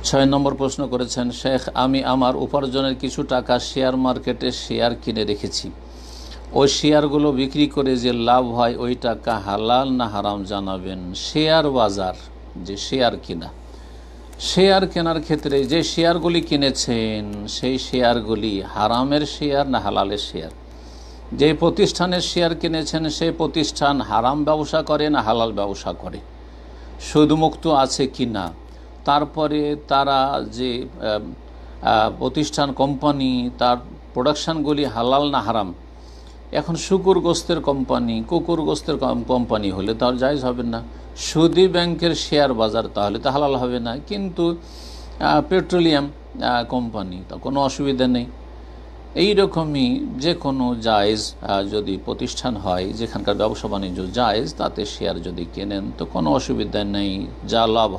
ছয় নম্বর প্রশ্ন করেছেন, শেখ আমি আমার উপার্জনের কিছু টাকা শেয়ার মার্কেটে শেয়ার কিনে রেখেছি, ওই শেয়ারগুলো বিক্রি করে যে লাভ হয় ওই টাকা হালাল না হারাম জানাবেন। শেয়ার বাজার, যে শেয়ার কিনা, শেয়ার কেনার ক্ষেত্রে যে শেয়ারগুলি কিনেছেন সেই শেয়ারগুলি হারামের শেয়ার না হালালের শেয়ার। যে প্রতিষ্ঠানের শেয়ার কিনেছেন সেই প্রতিষ্ঠান হারাম ব্যবসা করে না হালাল ব্যবসা করে, সুদমুক্ত আছে কি না, তারপরে তারা যে প্রতিষ্ঠান কোম্পানি তার প্রোডাকশানগুলি হালাল না হারাম। এখন শুকুর গোস্তের কোম্পানি, কুকুর গোস্তের কোম্পানি হলে তার জায়েজ হবে না। সুদি ব্যাংকের শেয়ার বাজার তাহলে তো হালাল হবে না, কিন্তু পেট্রোলিয়াম কোম্পানি তা কোনো অসুবিধা নেই। এই রকমই যে কোনো জায়েজ যদি প্রতিষ্ঠান হয় যেখানকার ব্যবসা বাণিজ্য জায়েজ, তাতে শেয়ার যদি কেনেন তো কোনো অসুবিধা নেই, যা লাভ